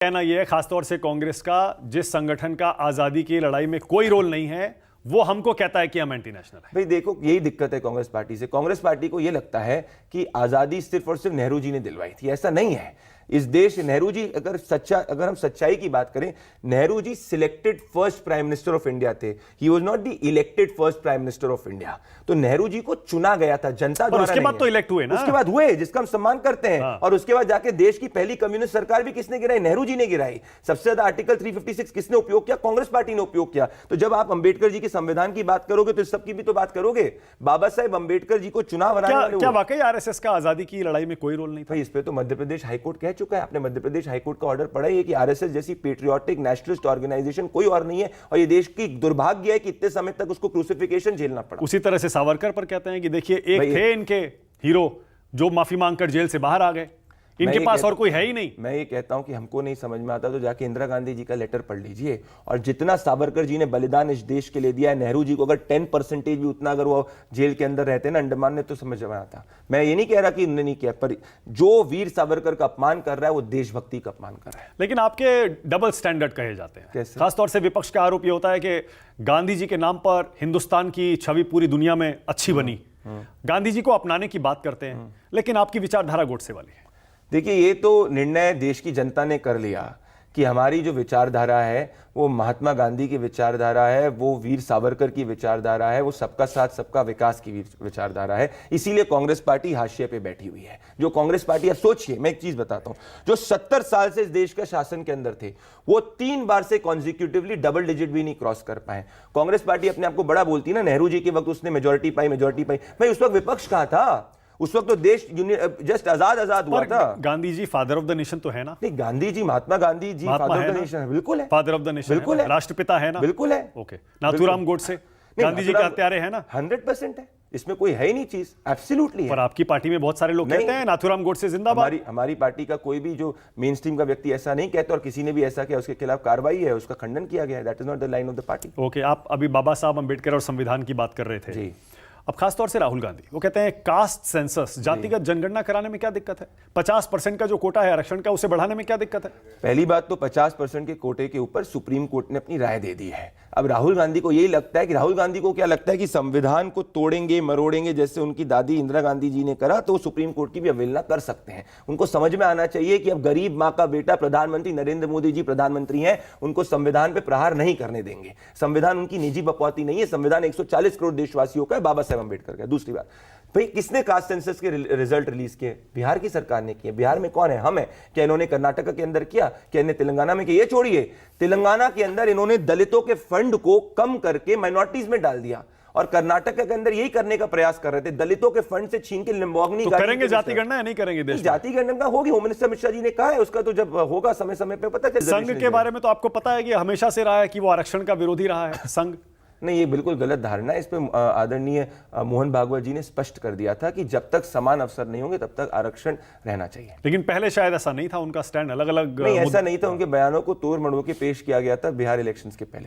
कहना यह है खासतौर से कांग्रेस का, जिस संगठन का आजादी की लड़ाई में कोई रोल नहीं है वो हमको कहता है कि हम एंटी नेशनल है। भाई देखो, यही दिक्कत है कांग्रेस पार्टी से। कांग्रेस पार्टी को यह लगता है कि आजादी सिर्फ और सिर्फ नेहरू जी ने दिलवाई थी। ऐसा नहीं है। इस देश नेहरू जी, अगर हम सच्चाई की बात करें, Nehru ji selected first prime minister of India थे। He was not the elected first prime minister of India. तो नेहरू जी को चुना गया था जनता द्वारा। उसके बाद तो इलेक्ट हुए ना, उसके बाद हुए, जिसका हम सम्मान करते हैं। और उसके बाद जाके देश की पहली कम्युनिस्ट सरकार भी किसने गिराई? नेहरू जी ने गिराई। सबसे ज्यादा आर्टिकल 356 किसने उपयोग किया? कांग्रेस पार्टी ने उपयोग किया। तो जब आप अंबेडकर जी के संविधान की बात करोगे तो इस सबकी भी तो बात करोगे। बाबा साहेब अंबेडकर जी को चुनाव हराने क्या वाकई आरएसएस का आजादी की लड़ाई में कोई रोल नहीं था? इस पे तो मध्य प्रदेश हाईकोर्ट कह चुका है। आपने मध्य प्रदेश हाईकोर्ट का ऑर्डर पढ़ा है कि आरएसएस जैसी पेट्रियोटिक नेशनलिस्ट ऑर्गेनाइजेशन कोई और नहीं है, और ये देश की दुर्भाग्य है कि इतने समय तक उसको क्रूसिफिकेशन झेलना पड़ा। उसी तरह से सावरकर पर कहते हैं कि देखिए, एक थे इनके हीरो जो माफी मांगकर जेल से बाहर आ गए, इनके पास और कोई है ही नहीं। मैं ये कहता हूं कि हमको नहीं समझ में आता तो जाके इंदिरा गांधी जी का लेटर पढ़ लीजिए, और जितना सावरकर जी ने बलिदान इस देश के लिए दिया है, नेहरू जी को अगर 10% भी उतना अगर वो जेल के अंदर रहते ना अंडमान में, तो समझ में आता। मैं ये नहीं कह रहा कि उन्होंने नहीं किया, पर जो वीर सावरकर का अपमान कर रहा है वो देशभक्ति का अपमान कर रहा है। लेकिन आपके डबल स्टैंडर्ड कहे जाते हैं। खासतौर से विपक्ष का आरोप यह होता है कि गांधी जी के नाम पर हिंदुस्तान की छवि पूरी दुनिया में अच्छी बनी। गांधी जी को अपनाने की बात करते हैं, लेकिन आपकी विचारधारा गोडसे वाली है। देखिए, ये तो निर्णय देश की जनता ने कर लिया कि हमारी जो विचारधारा है वो महात्मा गांधी की विचारधारा है, वो वीर सावरकर की विचारधारा है, वो सबका साथ सबका विकास की विचारधारा है। इसीलिए कांग्रेस पार्टी हाशिए पे बैठी हुई है। जो कांग्रेस पार्टी, अब सोचिए, मैं एक चीज बताता हूं, जो 70 साल से इस देश का शासन के अंदर थे, वो 3 बार से कॉन्जिक्यूटिवली डबल डिजिट भी नहीं क्रॉस कर पाए। कांग्रेस पार्टी अपने आप को बड़ा बोलती है ना, नेहरू जी के वक्त उसने मेजोरिटी पाई। भाई उस वक्त विपक्ष कहाँ था? उस वक्त तो देश जस्ट आजाद हुआ था। Gandhi ji father of the nation तो है ना? नहीं, Gandhi ji, Mahatma Gandhi ji father of the nation है। बिल्कुल है, फादर ऑफ द नेशन, बिल्कुल है, राष्ट्रपिता है ना? बिल्कुल है। ओके, नाथूराम गोडसे गांधी जी के हत्यारे है ना? 100% है, इसमें कोई है ही नहीं चीज, एब्सोल्युटली है। पर आपकी पार्टी में बहुत सारे लोग कहते हैं नाथूराम गोडसे जिंदाबाद। हमारी पार्टी का कोई भी जो मेन स्ट्रीम का व्यक्ति ऐसा नहीं कहता, और किसी ने भी ऐसा किया उसके खिलाफ कार्रवाई है, उसका खंडन किया गया है। That is not the line of the party. Okay, आप अभी बाबा साहब अंबेडकर और संविधान की बात कर रहे थे जी। अब खासतौर से राहुल गांधी, वो कहते हैं कास्ट सेंसस, जातिगत जनगणना कराने में क्या दिक्कत है? 50% का जो कोटा है आरक्षण का, उसे बढ़ाने में क्या दिक्कत है? पहली बात तो 50% के कोटे के ऊपर सुप्रीम कोर्ट ने अपनी राय दे दी है। अब राहुल गांधी को यही लगता है कि, राहुल गांधी को क्या लगता है कि संविधान को तोड़ेंगे मरोड़ेंगे जैसे उनकी दादी इंदिरा गांधी जी ने करा, तो सुप्रीम कोर्ट की भी अवहेलना कर सकते हैं। उनको समझ में आना चाहिए कि अब गरीब माँ का बेटा प्रधानमंत्री नरेंद्र मोदी जी प्रधानमंत्री हैं, उनको संविधान पे प्रहार नहीं करने देंगे। संविधान उनकी निजी बकौती नहीं है, संविधान 140 करोड़ देशवासियों का है, बाबा साहेब अंबेडकर का। दूसरी बात, भाई किसने कास्ट सेंसस के रिजल्ट रिलीज किए? बिहार की सरकार ने किए। बिहार में कौन है? हम है। क्या इन्होंने कर्नाटक के अंदर किया? क्या इन्होंने तेलंगाना में किया? ये छोड़िए, तेलंगाना के अंदर इन्होंने दलितों के फंड को कम करके माइनॉरिटीज में डाल दिया, और कर्नाटक के अंदर यही करने का प्रयास कर रहे थे, दलितों के फंड से छीन के लिम्बोगनी। तो करेंगे जाति गणना या नहीं करेंगे? देश जाति गणना होगी, होम मिनिस्टर अमित शाह जी ने कहा है, उसका तो जब होगा समय समय पे पता चलेगा। संघ के बारे में तो आपको पता है कि हमेशा से रहा है कि वो आरक्षण का विरोधी रहा है संघ। नहीं, ये बिल्कुल गलत धारणा है। इस पे आदरणीय मोहन भागवत जी ने स्पष्ट कर दिया था कि जब तक समान अवसर नहीं होंगे तब तक आरक्षण रहना चाहिए। लेकिन पहले शायद ऐसा नहीं था, उनका स्टैंड अलग अलग नहीं, ऐसा नहीं था। उनके बयानों को तोड़ मड़ोड़ के पेश किया गया था बिहार इलेक्शंस के पहले।